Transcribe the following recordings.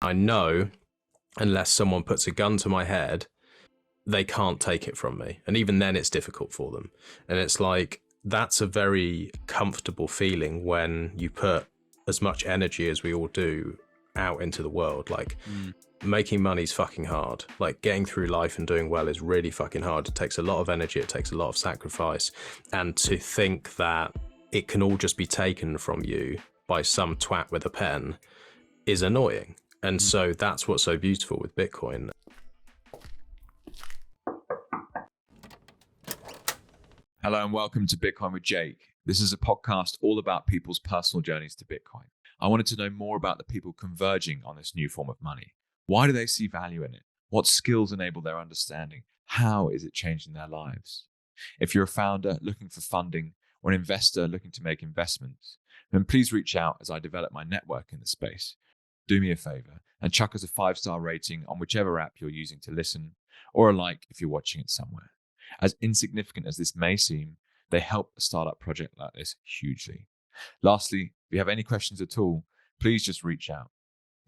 I know unless someone puts a gun to my head, they can't take it from me. And even then it's difficult for them. And it's like, that's a very comfortable feeling when you put as much energy as we all do out into the world. Like making money's fucking hard. Like getting through life and doing well is really fucking hard. It takes a lot of energy. It takes a lot of sacrifice. And to think that it can all just be taken from you by some twat with a pen is annoying. And so that's what's so beautiful with Bitcoin. Hello and welcome to Bitcoin with Jake. This is a podcast all about people's personal journeys to Bitcoin. I wanted to know more about the people converging on this new form of money. Why do they see value in it? What skills enable their understanding? How is it changing their lives? If you're a founder looking for funding or an investor looking to make investments, then please reach out as I develop my network in the space. Do me a favor and chuck us a 5-star rating on whichever app you're using to listen, or a like if you're watching it somewhere. As insignificant as this may seem, they help a startup project like this hugely. Lastly, if you have any questions at all, please just reach out.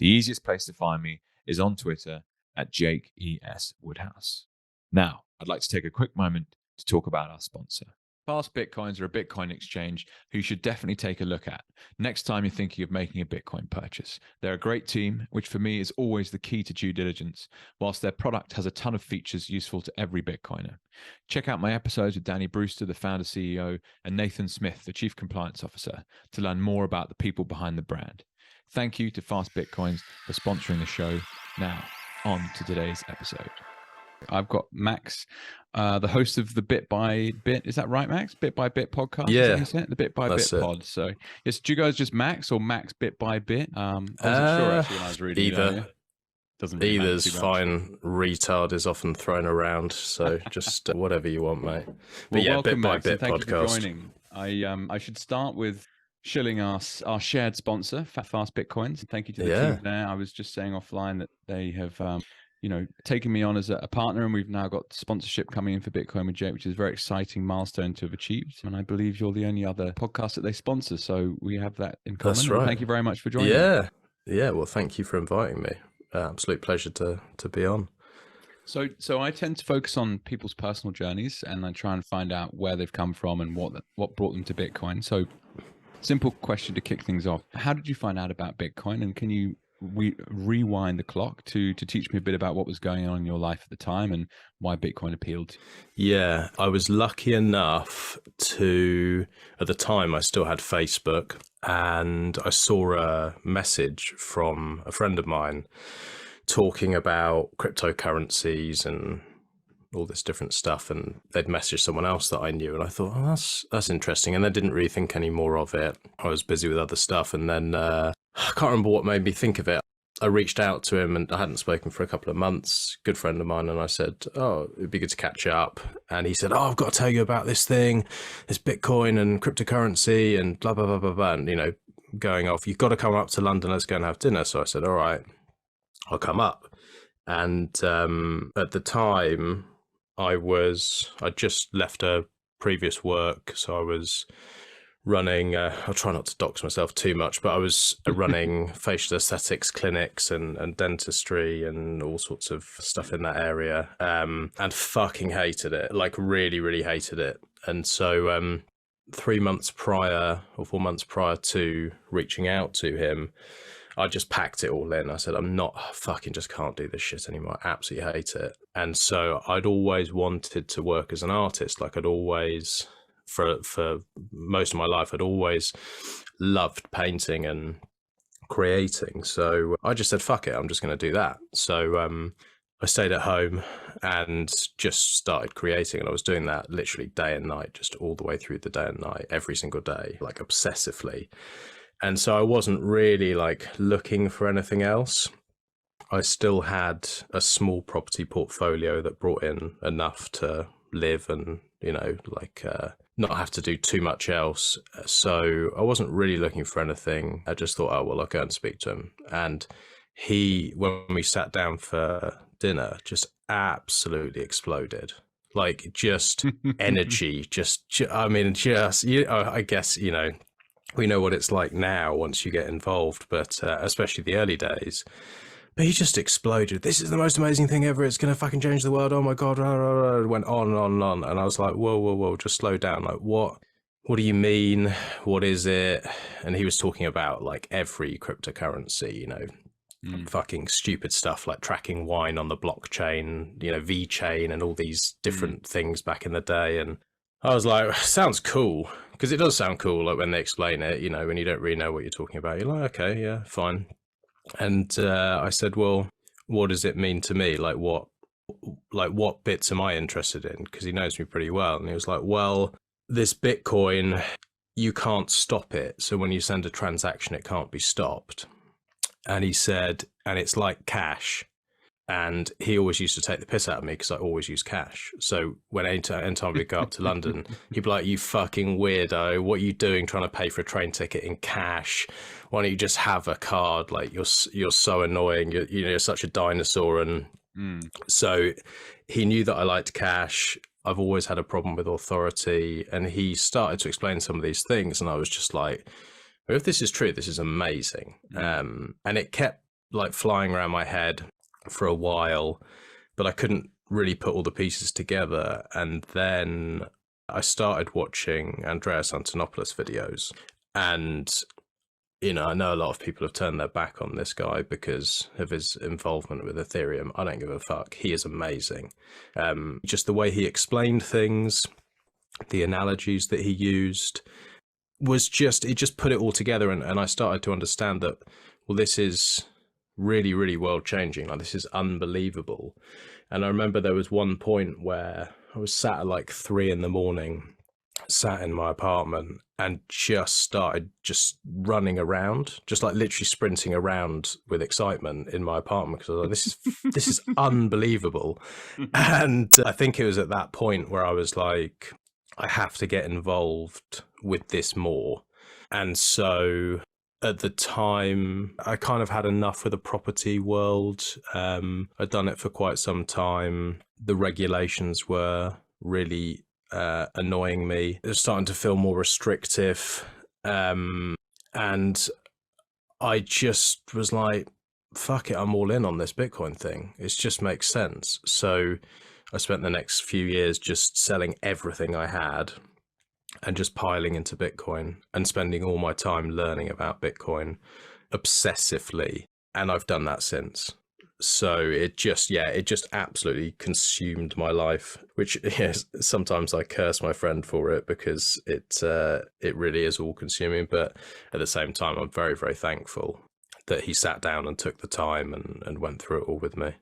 The easiest place to find me is on Twitter at Jake E.S. Woodhouse. Now, I'd like to take a quick moment to talk about our sponsor. Fastbitcoins are a Bitcoin exchange who you should definitely take a look at next time you're thinking of making a Bitcoin purchase. They're a great team, which for me is always the key to due diligence, whilst their product has a ton of features useful to every Bitcoiner. Check out my episodes with Danny Brewster, the founder CEO, and Nathan Smith, the chief compliance officer, to learn more about the people behind the brand. Thank you to Fastbitcoins for sponsoring the show. Now, on to today's episode. I've got Max, the host of the Bit by Bit. Is that right, Max? Bit by Bit podcast. Yeah, is that the Bit by Bit pod. So, yes, do you guys just Max or Max Bit by Bit? I wasn't sure actually when I was reading either. Doesn't really Either's matter too fine. Retard is often thrown around, so just whatever you want, mate. But well, yeah, welcome, Bit by Max, Bit and thank podcast. you for joining. I should start with shilling our shared sponsor, Fast Bitcoins. Thank you to the team there. I was just saying offline that they have taken me on as a partner, and we've now got sponsorship coming in for Bitcoin with Jake, which is a very exciting milestone to have achieved. And I believe you're the only other podcast that they sponsor, so we have that in common. That's right. And thank you very much for joining. Yeah. Well, thank you for inviting me. Absolute pleasure to be on. So I tend to focus on people's personal journeys, and I try and find out where they've come from and what brought them to Bitcoin. So, simple question to kick things off: how did you find out about Bitcoin, and can you rewind the clock to teach me a bit about what was going on in your life at the time and why Bitcoin appealed to you? Yeah, I was lucky enough to, at the time I still had Facebook, and I saw a message from a friend of mine talking about cryptocurrencies and all this different stuff, and they'd messaged someone else that I knew, and I thought, oh, that's interesting, and I didn't really think any more of it. I was busy with other stuff, and then I can't remember what made me think of it. I reached out to him, and I hadn't spoken for a couple of months, good friend of mine, and I said, oh, it'd be good to catch up. And he said, oh, I've got to tell you about this thing, this Bitcoin and cryptocurrency and blah, blah, blah, blah, blah, and, going off, you've got to come up to London, let's go and have dinner. So I said, all right, I'll come up. And at the time, I just left a previous work, so I was running, I'll try not to dox myself too much, but I was running facial aesthetics clinics and dentistry and all sorts of stuff in that area, and fucking hated it, like really, really hated it. And so 3 months prior or 4 months prior to reaching out to him, I just packed it all in. I said, just can't do this shit anymore. I absolutely hate it. And so I'd always wanted to work as an artist. Like I'd always, for most of my life, I'd always loved painting and creating. So I just said, fuck it, I'm just going to do that. So I stayed at home and just started creating. And I was doing that literally day and night, just all the way through the day and night, every single day, like obsessively. And so I wasn't really like looking for anything else. I still had a small property portfolio that brought in enough to live and, not have to do too much else. So I wasn't really looking for anything. I just thought, oh, well, I'll go and speak to him. And he, when we sat down for dinner, just absolutely exploded. Like just energy, I guess, we know what it's like now once you get involved, but especially the early days. But he just exploded. This is the most amazing thing ever. It's going to fucking change the world. Oh my God. It went on and on and on. And I was like, whoa, just slow down. Like, what do you mean? What is it? And he was talking about like every cryptocurrency, you know, fucking stupid stuff like tracking wine on the blockchain, you know, VeChain and all these different things back in the day. And I was like, sounds cool. Because it does sound cool, like when they explain it, you know, when you don't really know what you're talking about, you're like, okay, yeah, fine. And I said, well, what does it mean to me? Like what bits am I interested in? Because he knows me pretty well. And he was like, well, this Bitcoin, you can't stop it. So when you send a transaction, it can't be stopped. And he said, and it's like cash. And he always used to take the piss out of me because I always use cash. So when anytime we go up to London, he'd be like, you fucking weirdo, what are you doing trying to pay for a train ticket in cash? Why don't you just have a card? Like, you're so annoying. You're such a dinosaur. And so he knew that I liked cash. I've always had a problem with authority. And he started to explain some of these things. And I was just like, well, if this is true, this is amazing. And it kept like flying around my head for a while, but I couldn't really put all the pieces together. And then I started watching Andreas Antonopoulos videos, and you know, I know a lot of people have turned their back on this guy because of his involvement with Ethereum. I don't give a fuck. He is amazing. Just the way he explained things, the analogies that he used was just, it just put it all together. And I started to understand that, well, this is really, really world changing. Like, this is unbelievable. And I remember there was one point where I was sat at like 3 a.m, sat in my apartment and just started just running around, just like literally sprinting around with excitement in my apartment, because I was like, this is unbelievable. And I think it was at that point where I was like, I have to get involved with this more. And so at the time, I kind of had enough with the property world. I'd done it for quite some time. The regulations were really annoying me. It was starting to feel more restrictive. And I just was like, fuck it, I'm all in on this Bitcoin thing. It just makes sense. So I spent the next few years just selling everything I had and just piling into Bitcoin and spending all my time learning about Bitcoin obsessively. And I've done that since. So it just absolutely consumed my life, which, yes, sometimes I curse my friend for it because it really is all consuming. But at the same time, I'm very, very thankful that he sat down and took the time and went through it all with me.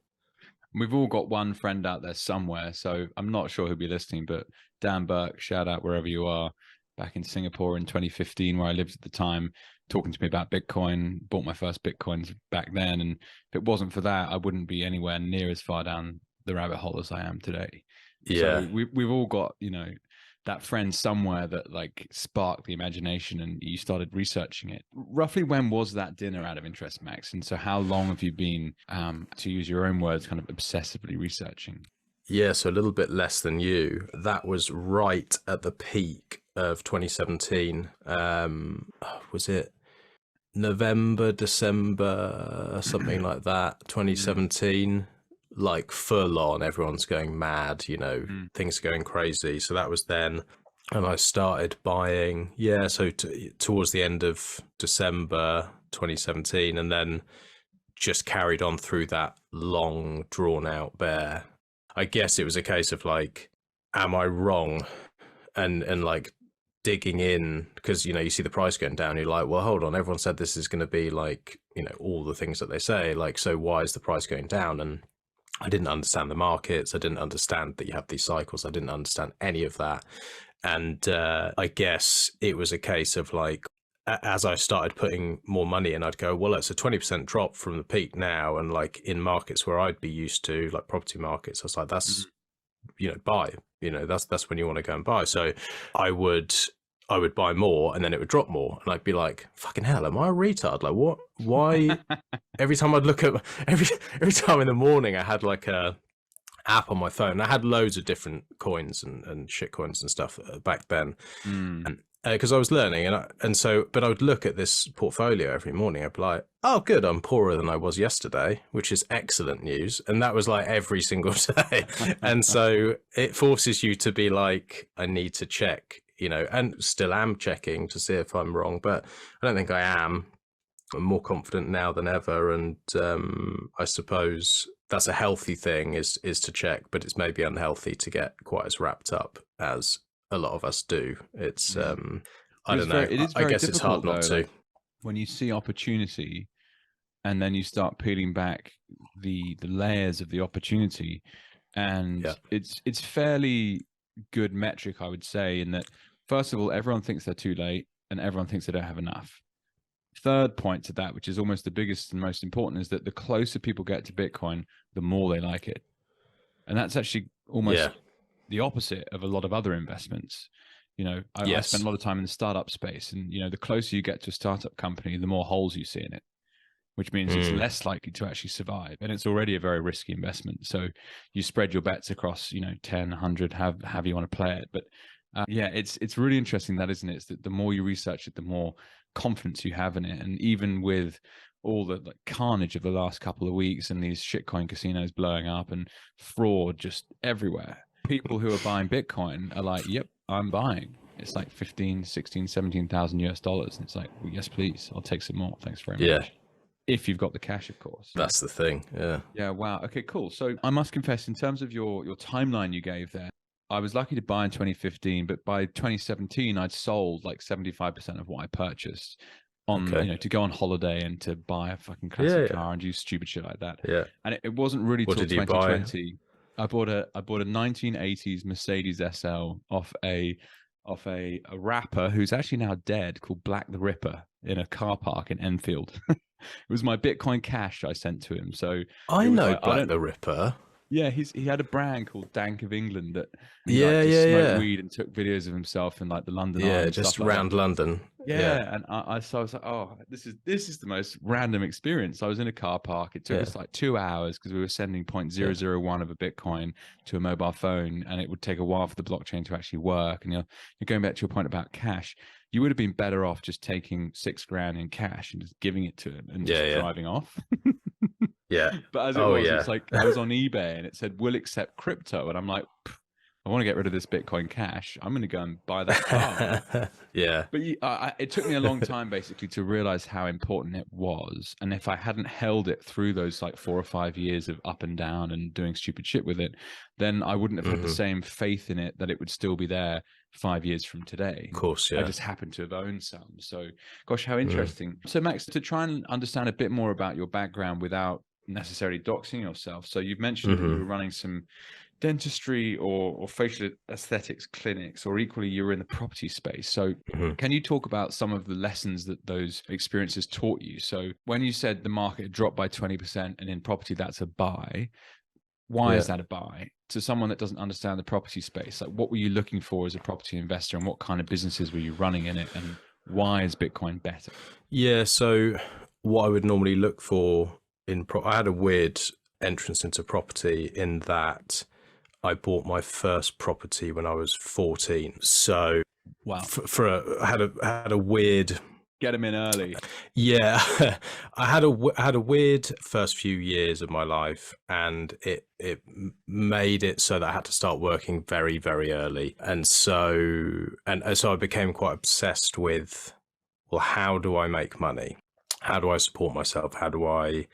We've all got one friend out there somewhere, so I'm not sure who'll be listening, but Dan Burke, shout out wherever you are, back in Singapore in 2015, where I lived at the time, talking to me about Bitcoin, bought my first Bitcoins back then. And if it wasn't for that, I wouldn't be anywhere near as far down the rabbit hole as I am today. Yeah. So we've all got, you know, that friend somewhere that like sparked the imagination and you started researching it. Roughly when was that dinner, out of interest, Max? And so how long have you been, to use your own words, kind of obsessively researching? Yeah, so a little bit less than you. That was right at the peak of 2017. Was it November, December, something like that, 2017? Like full on, everyone's going mad, you know, things are going crazy. So that was then. And I started buying, so towards the end of December 2017, and then just carried on through that long, drawn out bear. I guess it was a case of like, am I wrong? And like digging in, because, you know, you see the price going down, you're like, well, hold on, everyone said this is going to be like, you know, all the things that they say, like, so why is the price going down? And I didn't understand the markets. I didn't understand that you have these cycles. I didn't understand any of that. And I guess it was a case of like, as I started putting more money in, I'd go, well, it's a 20% drop from the peak now. And like in markets where I'd be used to, like property markets, I was like, that's, you know, buy, you know, that's when you want to go and buy. So I would buy more and then it would drop more. And I'd be like, fucking hell, am I a retard? Like what, why? Every time I'd look at, every time in the morning, I had like a app on my phone. I had loads of different coins and shit coins and stuff back then. And because I was learning, but I would look at this portfolio every morning. I'd be like, "Oh, good, I'm poorer than I was yesterday," which is excellent news. And that was like every single day. And so it forces you to be like, "I need to check," and still am checking to see if I'm wrong, but I don't think I am. I'm more confident now than ever, and I suppose that's a healthy thing is to check, but it's maybe unhealthy to get quite as wrapped up as a lot of us do. It's I don't know. I guess it's hard not to. Like, when you see opportunity, and then you start peeling back the layers of the opportunity, and it's fairly good metric, I would say, in that first of all, everyone thinks they're too late, and everyone thinks they don't have enough. Third point to that, which is almost the biggest and most important, is that the closer people get to Bitcoin, the more they like it. And that's actually almost the opposite of a lot of other investments. I spend a lot of time in the startup space, and the closer you get to a startup company, the more holes you see in it, which means it's less likely to actually survive. And it's already a very risky investment. So you spread your bets across, 10, 100, however you want to play it. But it's really interesting, that, isn't it? It's that the more you research it, the more confidence you have in it. And even with all the carnage of the last couple of weeks and these shitcoin casinos blowing up and fraud just everywhere, people who are buying Bitcoin are like, yep, I'm buying. It's like 15, 16, 17,000 US dollars. And it's like, well, yes, please, I'll take some more. Thanks very much. If you've got the cash, of course. That's the thing. Yeah. Wow. Okay, cool. So I must confess, in terms of your timeline you gave there, I was lucky to buy in 2015, but by 2017, I'd sold like 75% of what I purchased to go on holiday and to buy a fucking classic car and do stupid shit like that. Yeah. And it wasn't really till 2020. Buy? I bought a 1980s Mercedes SL off a rapper who's actually now dead, called Black the Ripper, in a car park in Enfield. It was my Bitcoin Cash I sent to him. So I know Black the Ripper. Yeah, he had a brand called Dank of England that he smoked weed and took videos of himself in like the London Eye and just stuff like around London. And I was like, oh, this is the most random experience. I was in a car park. It took us like 2 hours because we were sending 0.001 of a Bitcoin to a mobile phone, and it would take a while for the blockchain to actually work. And you're going back to your point about cash. You would have been better off just taking $6,000 in cash and just giving it to him and just driving off. But as it was, it's like I was on eBay and it said, "We'll accept crypto," and I'm like, I want to get rid of this Bitcoin Cash. I'm going to go and buy that car. But it took me a long time basically to realize how important it was, and if I hadn't held it through those like 4 or 5 years of up and down and doing stupid shit with it, then I wouldn't have had the same faith in it that it would still be there 5 years from today. Of course, I just happened to have owned some. So, gosh, how interesting. So, Max, to try and understand a bit more about your background without necessarily doxing yourself. So you've mentioned that you were running some dentistry or facial aesthetics clinics, or equally you were in the property space. So can you talk about some of the lessons that those experiences taught you? So when you said the market dropped by 20% and in property that's a buy, why is that a buy? To someone that doesn't understand the property space, like what were you looking for as a property investor, and what kind of businesses were you running in it, and why is Bitcoin better? Yeah, so what I would normally look for I had a weird entrance into property in that I bought my first property when I was 14. So wow, I had a weird. Get them in early. Yeah, I had a weird first few years of my life, and it made it so that I had to start working very, very early, and so I became quite obsessed with, well, how do I make money? How do I support myself? How do I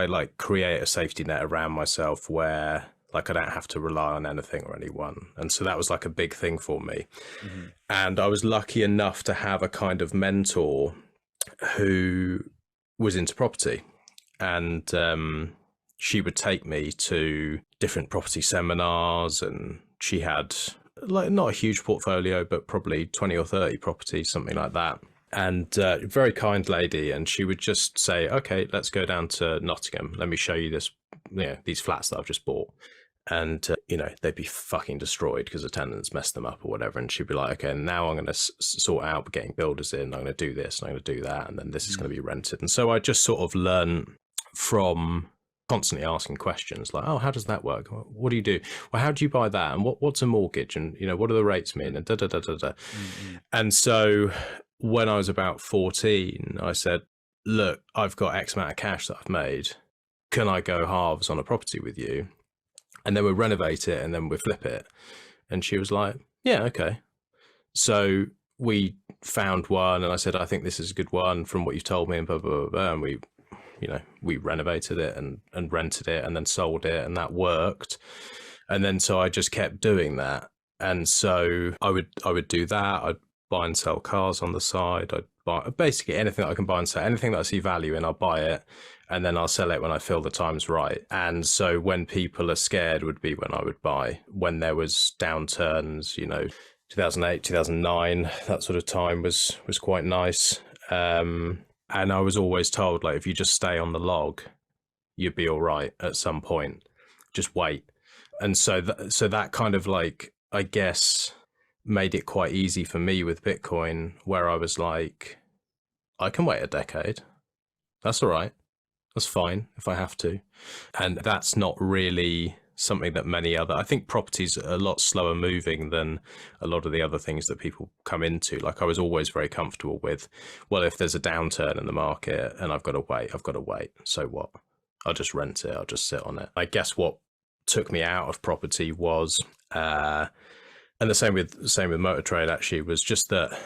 like create a safety net around myself where like I don't have to rely on anything or anyone? And so that was like a big thing for me. And I was lucky enough to have a kind of mentor who was into property, and she would take me to different property seminars, and she had like not a huge portfolio, but probably 20 or 30 properties, something like that. And very kind lady, and she would just say, okay, let's go down to Nottingham, let me show you these flats that I've just bought. And they'd be fucking destroyed because the tenants messed them up or whatever, and she'd be like, okay, now I'm going to sort out getting builders in, I'm going to do this and I'm going to do that, and then this is going to be rented. And so I just sort of learn from constantly asking questions like, oh, how does that work? What do you do? Well, how do you buy that? And what's a mortgage? And, what do the rates mean? And Mm-hmm. And so when I was about 14, I said, look, I've got X amount of cash that I've made. Can I go halves on a property with you? And then we'll renovate it and then we'll flip it. And she was like, yeah, okay. So we found one and I said, I think this is a good one from what you've told me, and blah, blah, blah, blah. And we renovated it and rented it and then sold it, and that worked. And then so I just kept doing that. And so I would do that. I'd buy and sell cars on the side. I'd buy basically anything that I can buy and sell, anything that I see value in, I'll buy it. And then I'll sell it when I feel the time's right. And so when people are scared would be when I would buy. When there was downturns, 2008, 2009, that sort of time was quite nice. And I was always told, like, if you just stay on the log, you'd be all right at some point. Just wait. And so that kind of, like, I guess, made it quite easy for me with Bitcoin, where I was like, I can wait a decade. That's all right. That's fine if I have to. And that's not really something that I think property's a lot slower moving than a lot of the other things that people come into. Like, I was always very comfortable with, well, if there's a downturn in the market and I've got to wait. So what? I'll just rent it. I'll just sit on it. I guess what took me out of property was, and the same with motor trade actually, was just that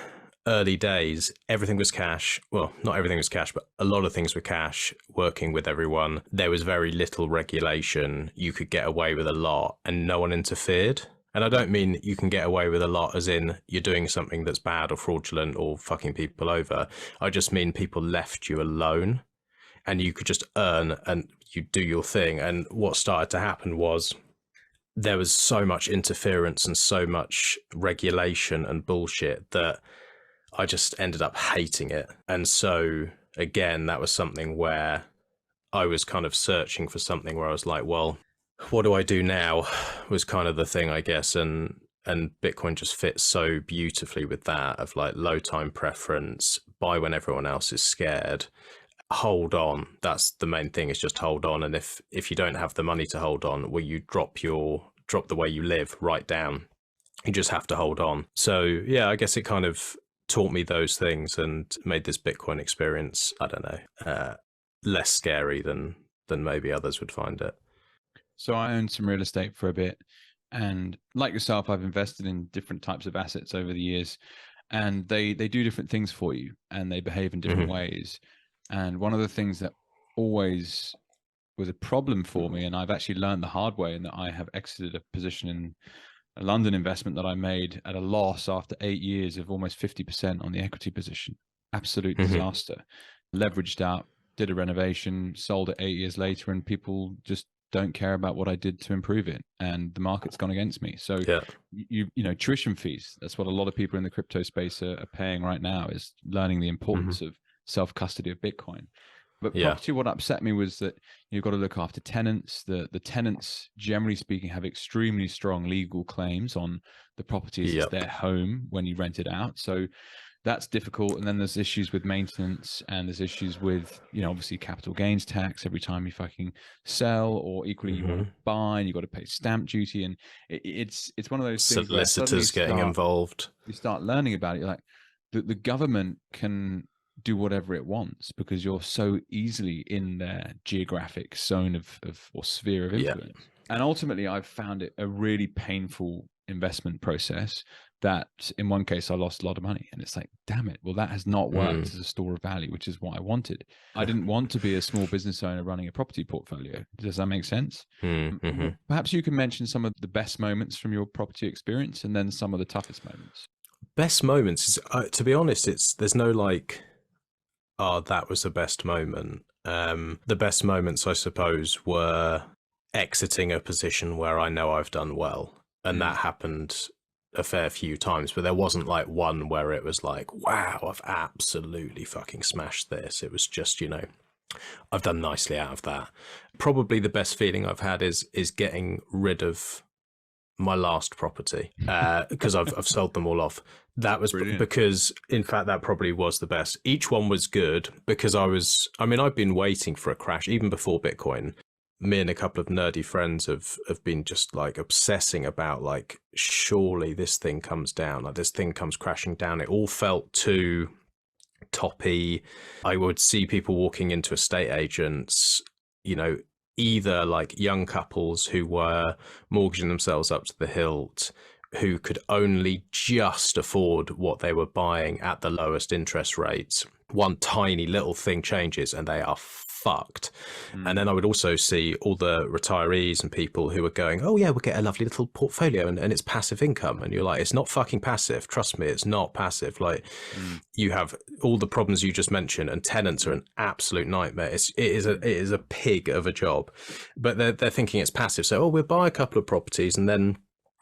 early days, everything was cash. Well, not everything was cash, but a lot of things were cash, working with everyone. There was very little regulation. You could get away with a lot and no one interfered. And I don't mean you can get away with a lot as in you're doing something that's bad or fraudulent or fucking people over. I just mean people left you alone and you could just earn and you do your thing. And what started to happen was there was so much interference and so much regulation and bullshit that I just ended up hating it. And so, again, that was something where I was kind of searching for something where I was like, well, what do I do now? Was kind of the thing, I guess. And Bitcoin just fits so beautifully with that, of like low time preference, buy when everyone else is scared, hold on. That's the main thing, is just hold on. And if you don't have the money to hold on, well, you drop the way you live right down. You just have to hold on. So yeah, I guess it kind of taught me those things and made this Bitcoin experience, I don't know, less scary than maybe others would find it. So I owned some real estate for a bit, and like yourself, I've invested in different types of assets over the years, and they do different things for you and they behave in different ways. And one of the things that always was a problem for me, and I've actually learned the hard way, and that I have exited a position in a London investment that I made at a loss after 8 years of almost 50% on the equity position. Absolute disaster. Leveraged out, did a renovation, sold it 8 years later, and people just don't care about what I did to improve it. And the market's gone against me. So, you know, tuition fees, that's what a lot of people in the crypto space are paying right now, is learning the importance of self-custody of Bitcoin. But property, what upset me was that you've got to look after tenants. The tenants, generally speaking, have extremely strong legal claims on the properties. It's their home when you rent it out. So that's difficult. And then there's issues with maintenance, and there's issues with, obviously capital gains tax every time you fucking sell, or equally you want to buy and you've got to pay stamp duty. And it's one of those things. Solicitors getting involved. You start learning about it. You're like, the government can do whatever it wants because you're so easily in their geographic zone of or sphere of influence. And ultimately, I've found it a really painful investment process that in one case I lost a lot of money, and it's like, damn it, well, that has not worked as a store of value, which is what I wanted. I didn't want to be a small business owner running a property portfolio. Does that make sense? Perhaps you can mention some of the best moments from your property experience, and then some of the toughest moments. Best moments is, to be honest, there's no like, oh, that was the best moment. The best moments, I suppose, were exiting a position where I know I've done well. And that happened a fair few times, but there wasn't like one where it was like, wow, I've absolutely fucking smashed this. It was just, I've done nicely out of that. Probably the best feeling I've had is getting rid of my last property, because I've sold them all off. That was brilliant. Because in fact, that probably was the best. Each one was good because I've been waiting for a crash even before Bitcoin. me and a couple of nerdy friends have been just like obsessing about like, surely this thing comes down, like this thing comes crashing down. It all felt too toppy. I would see people walking into estate agents, you know, either like young couples who were mortgaging themselves up to the hilt, who could only just afford what they were buying at the lowest interest rates. One tiny little thing changes and they are fucked. And then I would also see all the retirees and people who are going, oh yeah, we'll get a lovely little portfolio and it's passive income. And you're like, it's not fucking passive. Trust me, it's not passive. Like you have all the problems you just mentioned, and tenants are an absolute nightmare. It is a pig of a job, but they're thinking it's passive. So, we'll buy a couple of properties and then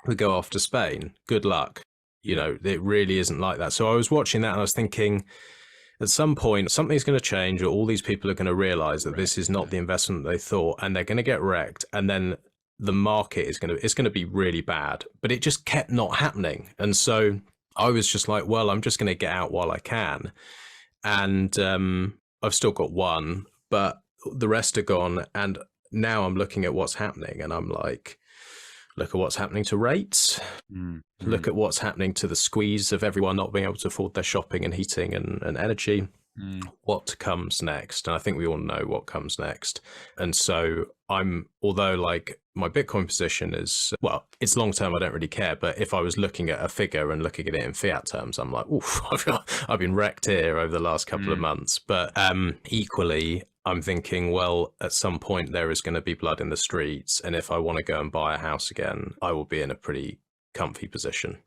we go off to Spain. Good luck. You know, it really isn't like that. So I was watching that and I was thinking, at some point, something's going to change, or all these people are going to realize that this is not the investment they thought, and they're going to get wrecked. And then the market is going to be really bad. But it just kept not happening. And so I was just like, well, I'm just going to get out while I can. And I've still got one, but the rest are gone. And now I'm looking at what's happening, and I'm like, look at what's happening to rates. Look at what's happening to the squeeze of everyone not being able to afford their shopping and heating and energy. What comes next? And I think we all know what comes next. And so although like my Bitcoin position is, well, it's long term, I don't really care. But if I was looking at a figure and looking at it in fiat terms, I'm like, oof, I've been wrecked here over the last couple of months. But equally, I'm thinking, well, at some point there is going to be blood in the streets. And if I want to go and buy a house again, I will be in a pretty comfy position.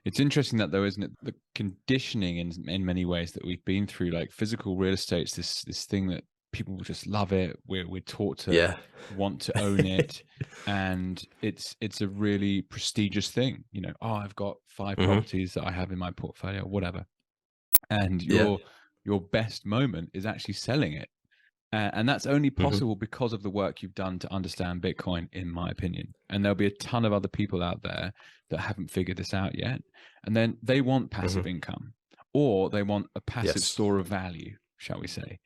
It's interesting that, though, isn't it? The conditioning in many ways that we've been through, like physical real estate's this thing that people just love it. We're taught to want to own it. And it's a really prestigious thing. You know, I've got 5 properties that I have in my portfolio, whatever. And your best moment is actually selling it. And that's only possible because of the work you've done to understand Bitcoin, in my opinion. And there'll be a ton of other people out there that haven't figured this out yet. And then they want passive income, or they want a passive store of value, shall we say.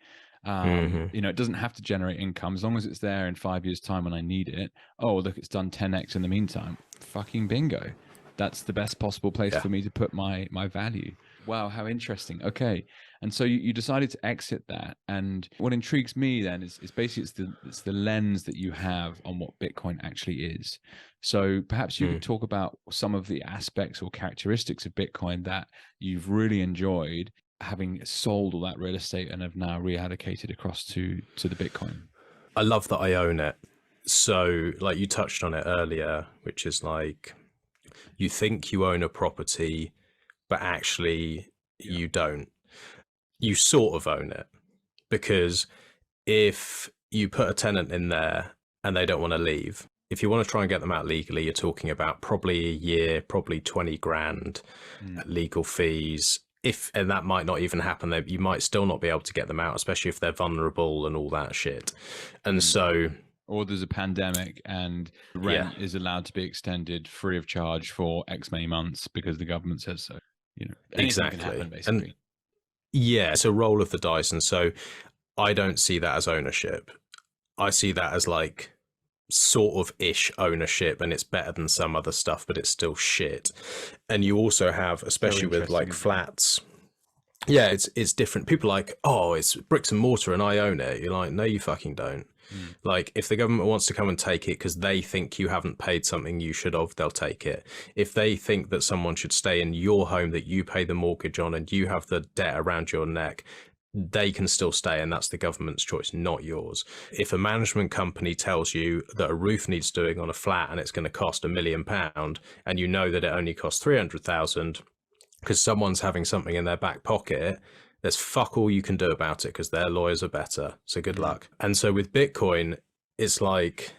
You know, it doesn't have to generate income as long as it's there in 5 years' time when I need it. Oh, look, it's done 10x in the meantime. Fucking bingo. That's the best possible place for me to put my value. Wow, how interesting. Okay. And so you decided to exit that. And what intrigues me then is basically it's the lens that you have on what Bitcoin actually is. So perhaps you could talk about some of the aspects or characteristics of Bitcoin that you've really enjoyed, having sold all that real estate and have now reallocated across to the Bitcoin. I love that I own it. So like you touched on it earlier, which is like, you think you own a property, but actually you don't. You sort of own it, because if you put a tenant in there and they don't want to leave, if you want to try and get them out legally, you're talking about probably a year, probably 20 grand legal fees. And that might not even happen. You might still not be able to get them out, especially if they're vulnerable and all that shit. And so, or there's a pandemic and rent is allowed to be extended free of charge for X many months because the government says so. You know, anything can happen, basically. And it's a roll of the dice. And so I don't see that as ownership. I see that as like sort of ish ownership, and it's better than some other stuff, but it's still shit. And you also have, especially with like flats, it's different. People are like, oh, it's bricks and mortar and I own it. You're like, no, you fucking don't. Like, if the government wants to come and take it because they think you haven't paid something you should have, they'll take it. If they think that someone should stay in your home that you pay the mortgage on and you have the debt around your neck, they can still stay, and that's the government's choice, not yours. If a management company tells you that a roof needs doing on a flat and it's going to cost £1 million, and you know that it only costs 300,000 because someone's having something in their back pocket, there's fuck all you can do about it because their lawyers are better. So good luck. And so with Bitcoin, it's like,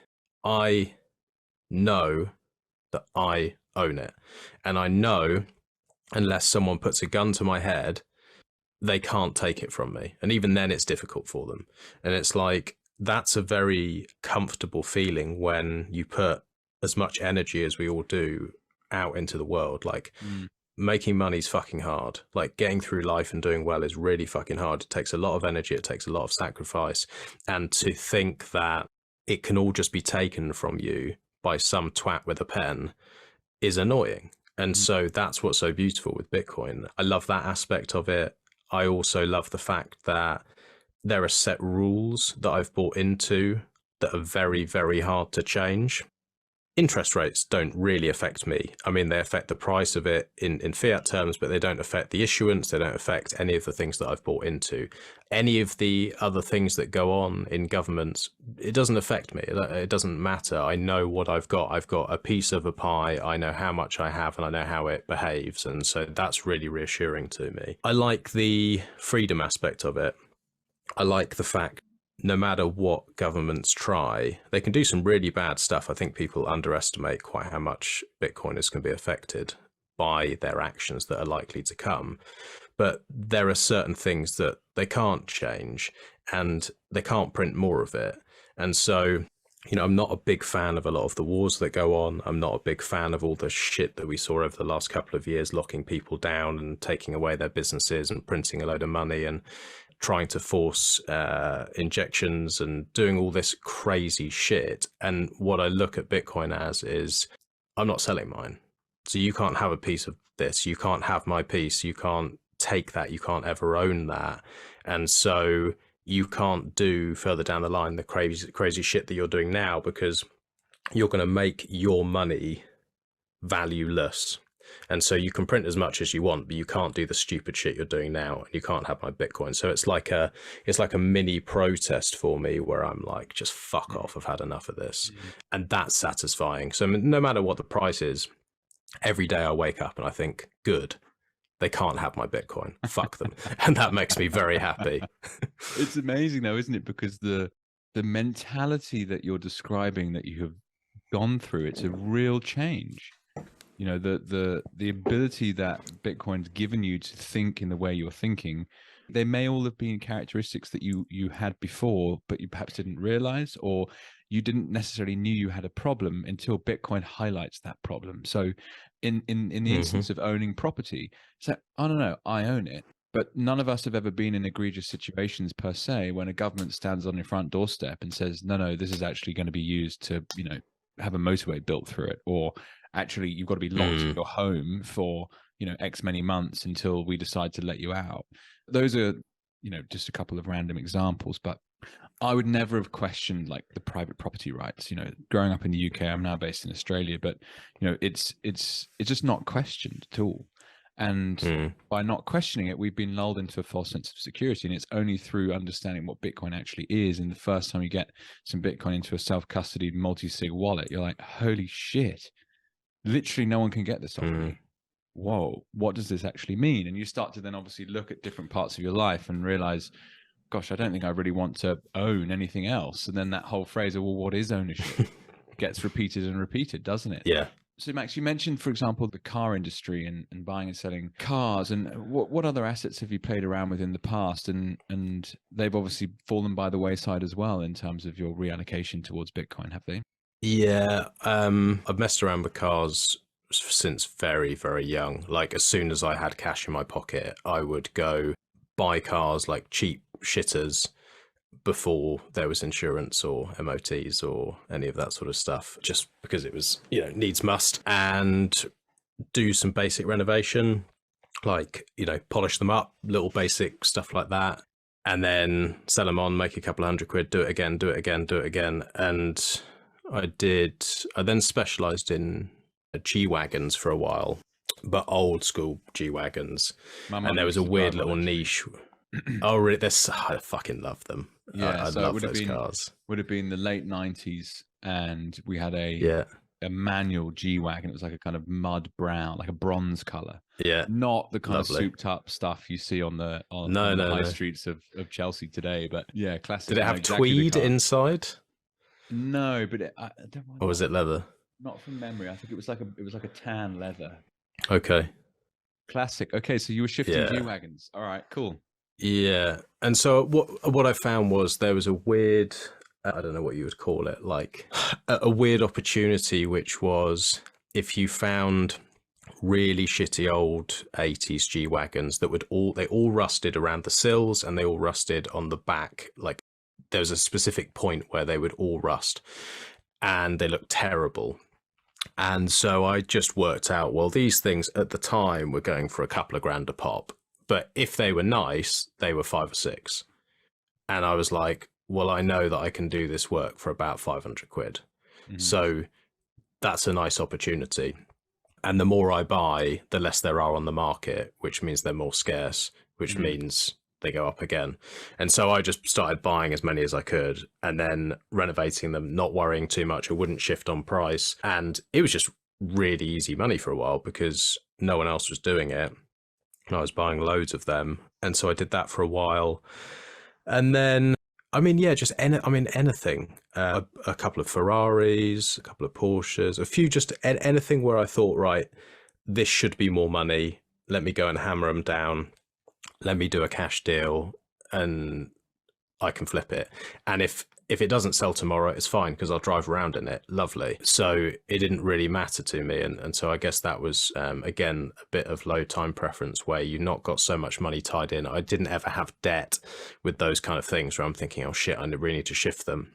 I know that I own it. And I know, unless someone puts a gun to my head, they can't take it from me. And even then it's difficult for them. And it's like, that's a very comfortable feeling when you put as much energy as we all do out into the world. Like, making money is fucking hard. Like, getting through life and doing well is really fucking hard. It takes a lot of energy. It takes a lot of sacrifice. And to think that it can all just be taken from you by some twat with a pen is annoying. And so that's what's so beautiful with Bitcoin. I love that aspect of it. I also love the fact that there are set rules that I've bought into that are very, very hard to change. Interest rates don't really affect me. I mean, they affect the price of it in fiat terms, but they don't affect the issuance. They don't affect any of the things that I've bought into. Any of the other things that go on in governments, it doesn't affect me. It doesn't matter. I know what I've got. I've got a piece of a pie. I know how much I have and I know how it behaves. And so that's really reassuring to me. I like the freedom aspect of it. I like the fact no matter what governments try, they can do some really bad stuff. I think people underestimate quite how much Bitcoiners can be affected by their actions that are likely to come. But there are certain things that they can't change and they can't print more of it. And so, you know, I'm not a big fan of a lot of the wars that go on. I'm not a big fan of all the shit that we saw over the last couple of years, locking people down and taking away their businesses and printing a load of money and trying to force injections and doing all this crazy shit. And what I look at Bitcoin as is, I'm not selling mine. So you can't have a piece of this. You can't have my piece. You can't take that. You can't ever own that. And so you can't do further down the line the crazy shit that you're doing now, because you're going to make your money valueless. And so you can print as much as you want, but you can't do the stupid shit you're doing now, and you can't have my Bitcoin. So it's like a mini protest for me where I'm like, just fuck off. I've had enough of this. And that's satisfying. So no matter what the price is, every day I wake up and I think, good, they can't have my Bitcoin. Fuck them. And that makes me very happy. It's amazing though, isn't it? Because the mentality that you're describing that you have gone through, it's a real change. You know, the ability that Bitcoin's given you to think in the way you're thinking, they may all have been characteristics that you had before, but you perhaps didn't realize, or you didn't necessarily knew you had a problem until Bitcoin highlights that problem. So in the instance of owning property, so I don't know, I own it, but none of us have ever been in egregious situations per se when a government stands on your front doorstep and says, no, this is actually going to be used to, you know, have a motorway built through it, or actually you've got to be locked in your home for, you know, X many months until we decide to let you out. Those are, you know, just a couple of random examples, but I would never have questioned like the private property rights. You know, growing up in the UK, I'm now based in Australia, but you know, it's just not questioned at all. And by not questioning it, we've been lulled into a false sense of security. And it's only through understanding what Bitcoin actually is. And the first time you get some Bitcoin into a self-custodied multi-sig wallet, you're like, holy shit, literally no one can get this off me. Whoa, what does this actually mean? And you start to then obviously look at different parts of your life and realize, gosh, I don't think I really want to own anything else. And then that whole phrase of, well, what is ownership? Gets repeated and repeated, doesn't it? Yeah. So Max, you mentioned, for example, the car industry and buying and selling cars. And what other assets have you played around with in the past? And they've obviously fallen by the wayside as well in terms of your reallocation towards Bitcoin, have they? Yeah. I've messed around with cars since very, very young. Like as soon as I had cash in my pocket, I would go buy cars, like cheap shitters, before there was insurance or MOTs or any of that sort of stuff, just because it was, you know, needs must, and do some basic renovation, like, you know, polish them up, little basic stuff like that, and then sell them on, make a couple of £100, do it again, do it again, do it again. And I then specialized in G-Wagons for a while, but old school G-Wagons. And there was a weird little niche. Oh, really? I fucking love them. Yeah, I so love it those cars. Would have been the late 90s, and we had a manual G-Wagon. It was like a kind of mud brown, like a bronze color. Yeah, not the kind of souped up stuff you see on the high streets of Chelsea today. But yeah, classic. Did it have tweed inside? No, but or was it leather? Not from memory. I think it was like a tan leather. Okay. Classic. Okay, so you were shifting G-Wagons. All right, cool. Yeah. And so what I found was there was a weird, I don't know what you would call it, like a weird opportunity, which was if you found really shitty old 80s G-Wagons that they all rusted around the sills and they all rusted on the back, like there was a specific point where they would all rust and they looked terrible. And so I just worked out, well, these things at the time were going for a couple of grand a pop, but if they were nice, they were 5 or 6. And I was like, well, I know that I can do this work for about 500 quid. Mm-hmm. So that's a nice opportunity. And the more I buy, the less there are on the market, which means they're more scarce, which means they go up again. And so I just started buying as many as I could and then renovating them, not worrying too much. I wouldn't shift on price. And it was just really easy money for a while because no one else was doing it. And I was buying loads of them. And so I did that for a while. And then, just anything, a couple of Ferraris, a couple of Porsches, a few, just anything where I thought, right, this should be more money. Let me go and hammer them down. Let me do a cash deal and I can flip it. And if it doesn't sell tomorrow, it's fine because I'll drive around in it. Lovely. So it didn't really matter to me. And so I guess that was, again, a bit of low time preference where you've not got so much money tied in. I didn't ever have debt with those kind of things where I'm thinking, oh shit, I really need to shift them.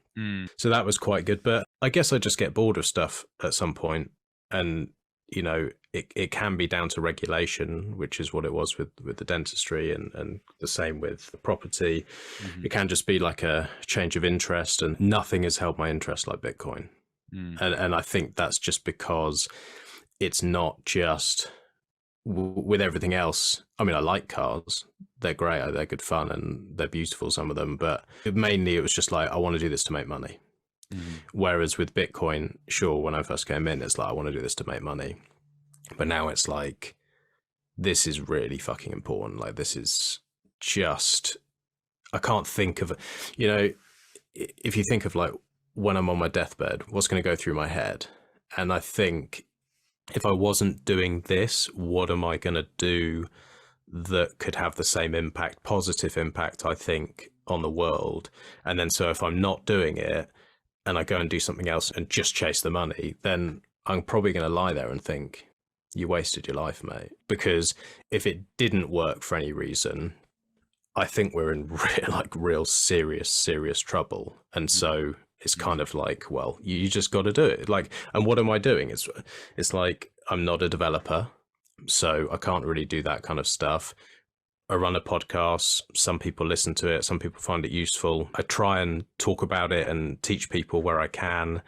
So that was quite good. But I guess I just get bored of stuff at some point. And, it can be down to regulation, which is what it was with the dentistry and the same with the property. It can just be like a change of interest, and nothing has held my interest like Bitcoin. And I think that's just because it's not just with everything else. I mean, I like cars. They're great. They're good fun and they're beautiful, some of them. But mainly it was just like, I want to do this to make money. Whereas with Bitcoin, sure, when I first came in, it's like, I want to do this to make money. But now it's like, this is really fucking important. Like, this is just, I can't think of, if you think of like when I'm on my deathbed, what's going to go through my head? And I think if I wasn't doing this, what am I going to do that could have the same impact, positive impact, I think, on the world? And then so if I'm not doing it and I go and do something else and just chase the money, then I'm probably going to lie there and think, you wasted your life, mate. Because if it didn't work for any reason, I think we're in real serious trouble. And so it's kind of like, well, you just got to do it. Like, and what am I doing? It's like, I'm not a developer, so I can't really do that kind of stuff. I run a podcast. Some people listen to it. Some people find it useful. I try and talk about it and teach people where I can.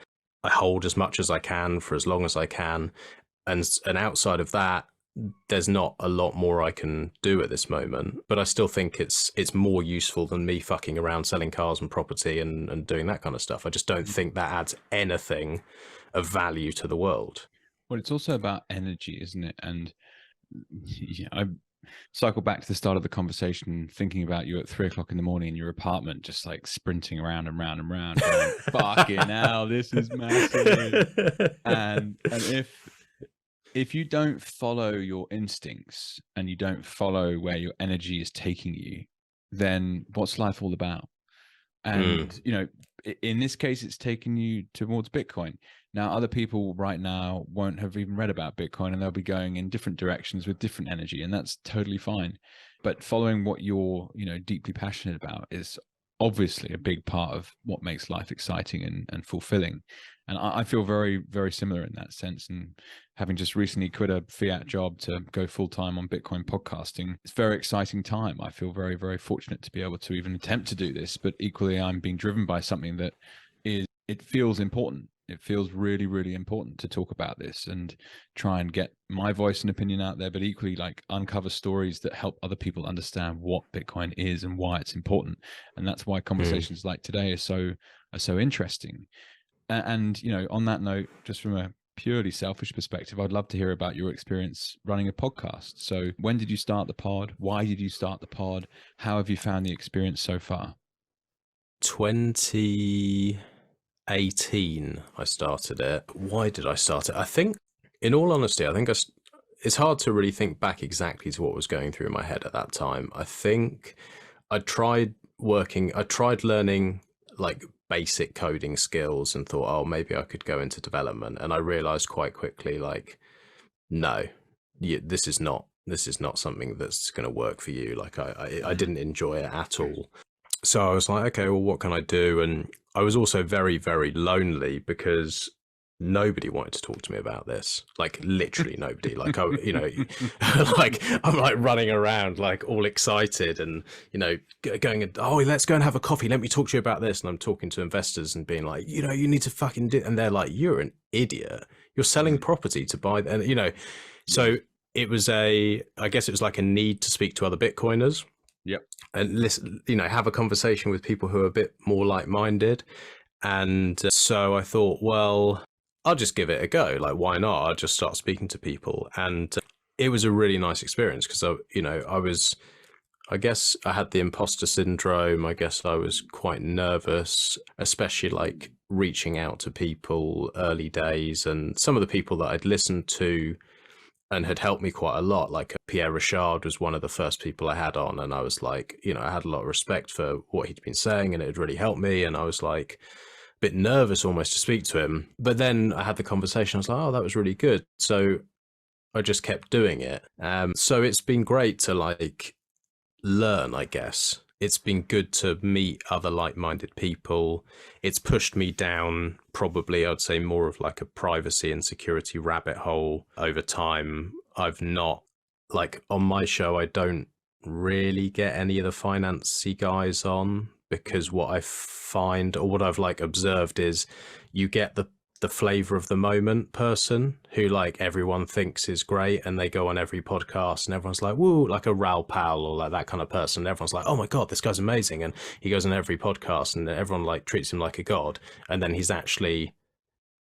I hold as much as I can for as long as I can. And outside of that, there's not a lot more I can do at this moment. But I still think it's more useful than me fucking around selling cars and property and doing that kind of stuff. I just don't think that adds anything of value to the world. Well, it's also about energy, isn't it? And I cycle back to the start of the conversation, thinking about you at 3 o'clock in the morning in your apartment, just like sprinting around and round and round. Going, fucking hell, this is massive. And if you don't follow your instincts and you don't follow where your energy is taking you, then what's life all about? And, in this case, it's taking you towards Bitcoin. Now, other people right now won't have even read about Bitcoin and they'll be going in different directions with different energy, and that's totally fine. But following what you're, deeply passionate about is obviously a big part of what makes life exciting and fulfilling. And I feel very, very similar in that sense. And having just recently quit a fiat job to go full time on Bitcoin podcasting, it's a very exciting time. I feel very, very fortunate to be able to even attempt to do this, but equally I'm being driven by something that it feels important. It feels really, really important to talk about this and try and get my voice and opinion out there, but equally like uncover stories that help other people understand what Bitcoin is and why it's important. And that's why conversations like today are so interesting. And, on that note, just from a purely selfish perspective, I'd love to hear about your experience running a podcast. So when did you start the pod? Why did you start the pod? How have you found the experience so far? 2018, I started it. Why did I start it? I think, in all honesty, it's hard to really think back exactly to what was going through my head at that time. I think I tried learning like basic coding skills and thought, oh, maybe I could go into development. And I realized quite quickly, like, no, this is not something that's going to work for you. Like I didn't enjoy it at all. So I was like, okay, well, what can I do? And I was also very, very lonely because nobody wanted to talk to me about this. Like literally nobody. Like, like I'm like running around like all excited and, going, oh, let's go and have a coffee. Let me talk to you about this. And I'm talking to investors and being like, you need to fucking do. And they're like, you're an idiot. You're selling property to buy. And, so it was I guess it was like a need to speak to other Bitcoiners. Yep. And listen, have a conversation with people who are a bit more like-minded. And so I thought, well, I'll just give it a go. Like, why not? I'll just start speaking to people. And it was a really nice experience because, I guess I had the imposter syndrome. I guess I was quite nervous, especially like reaching out to people early days. And some of the people that I'd listened to and had helped me quite a lot. Like Pierre Richard was one of the first people I had on. And I was like, I had a lot of respect for what he'd been saying and it had really helped me. And I was like a bit nervous almost to speak to him. But then I had the conversation. I was like, oh, that was really good. So I just kept doing it. So it's been great to like learn, I guess. It's been good to meet other like-minded people. It's pushed me down probably, I'd say, more of like a privacy and security rabbit hole over time. I've not, like on my show, I don't really get any of the finance-y guys on because what I find or what I've like observed is you get the flavor of the moment person who like everyone thinks is great and they go on every podcast and everyone's like, woo, like a Raoul Pal or like that kind of person. Everyone's like, oh my God, this guy's amazing. And he goes on every podcast and everyone like treats him like a god. And then he's actually,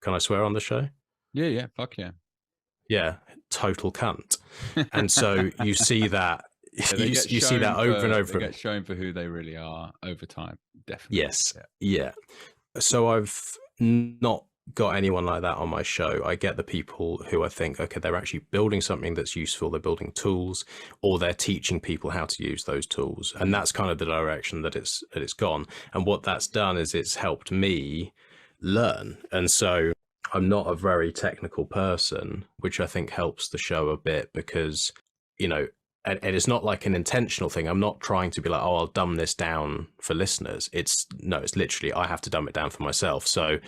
can I swear on the show? Yeah. Fuck yeah. Yeah. Total cunt. And so you see that, you see that over and over. They get shown for who they really are over time. Definitely. Yes. Yeah. So I've not got anyone like that on my show. I get the people who I think, okay, they're actually building something that's useful. They're building tools or they're teaching people how to use those tools. And that's kind of the direction that it's gone. And what that's done is it's helped me learn. And so I'm not a very technical person, which I think helps the show a bit because, and it's not like an intentional thing. I'm not trying to be like, oh, I'll dumb this down for listeners. It's literally, I have to dumb it down for myself. So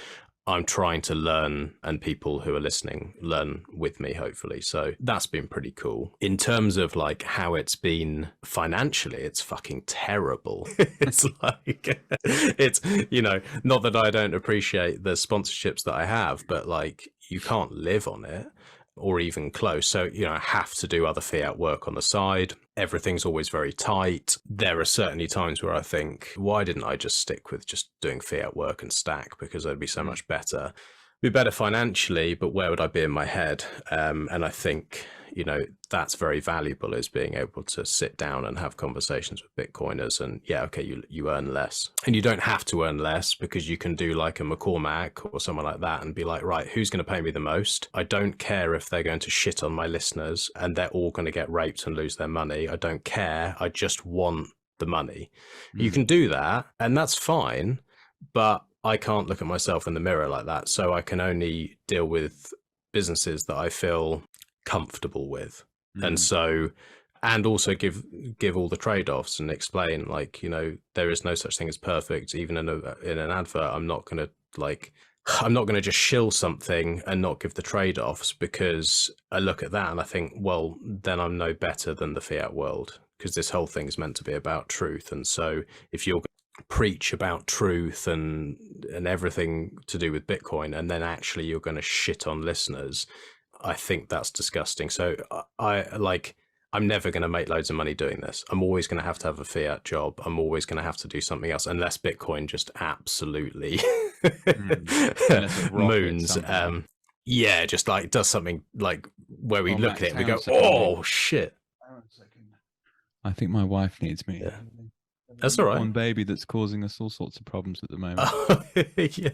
I'm trying to learn and people who are listening learn with me, hopefully. So that's been pretty cool. In terms of like how it's been financially, it's fucking terrible. It's like, it's, not that I don't appreciate the sponsorships that I have, but like you can't live on it or even close. So, I have to do other fiat work on the side. Everything's always very tight. There are certainly times where I think, why didn't I just stick with just doing fiat work and stack? Because it'd be so much better. Be better financially, but where would I be in my head? And I think, that's very valuable is being able to sit down and have conversations with Bitcoiners and you earn less and you don't have to earn less because you can do like a McCormack or someone like that and be like, right, who's going to pay me the most? I don't care if they're going to shit on my listeners and they're all going to get raped and lose their money. I don't care. I just want the money. You can do that and that's fine, but I can't look at myself in the mirror like that. So I can only deal with businesses that I feel comfortable with. And so, and also give all the trade-offs and explain like, there is no such thing as perfect. Even in an advert, I'm not going to just shill something and not give the trade-offs because I look at that and I think, well, then I'm no better than the fiat world because this whole thing is meant to be about truth. And so if you're preach about truth and everything to do with Bitcoin and then actually you're going to shit on listeners, I think that's disgusting. So I'm never going to make loads of money doing this. I'm always going to have a fiat job. I'm always going to have to do something else unless Bitcoin just absolutely moons. Just like does something like where we look at it and we go, oh shit. I think my wife needs me. Yeah. That's all right. One baby that's causing us all sorts of problems at the moment. Yeah.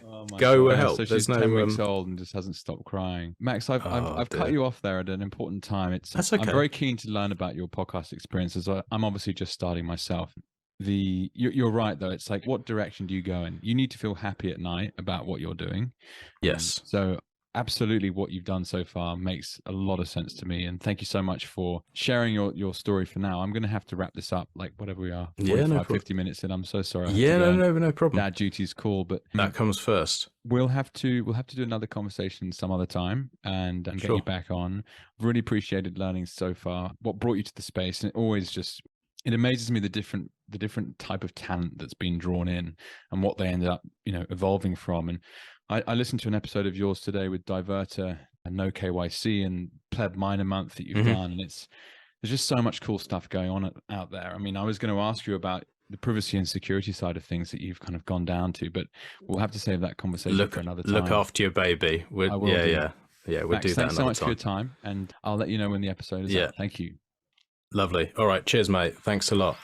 Oh my Go God. help. So she's 10 weeks old and just hasn't stopped crying. Max, I've cut you off there at an important time. That's okay. I'm very keen to learn about your podcast experiences. I'm obviously just starting myself. You're right though. It's like, what direction do you go in? You need to feel happy at night about what you're doing. Yes. So absolutely what you've done so far makes a lot of sense to me. And thank you so much for sharing your story for now. I'm going to have to wrap this up, like whatever we are, 45, 50 minutes in. I'm so sorry. I have to go no problem. Dad duties call, but That comes first. we'll have to do another conversation some other time and get Sure. you back on. Really appreciated learning so far what brought you to the space, and it amazes me the different type of talent that's been drawn in and what they ended up evolving from. And I listened to an episode of yours today with Diverter and No KYC and Pleb Minor Month that you've done, and there's just so much cool stuff going on out there. I mean, I was going to ask you about the privacy and security side of things that you've kind of gone down to, but we'll have to save that conversation for another time. Look after your baby. I will yeah, we'll do that. Thanks so much for your time, and I'll let you know when the episode is out. Thank you. Lovely. All right. Cheers, mate. Thanks a lot.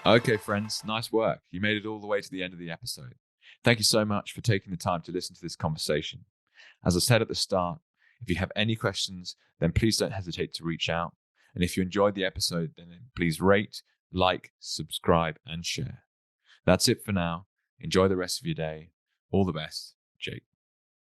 Okay, friends, nice work. You made it all the way to the end of the episode. Thank you so much for taking the time to listen to this conversation. As I said at the start, if you have any questions, then please don't hesitate to reach out. And if you enjoyed the episode, then please rate, like, subscribe, and share. That's it for now. Enjoy the rest of your day. All the best, Jake.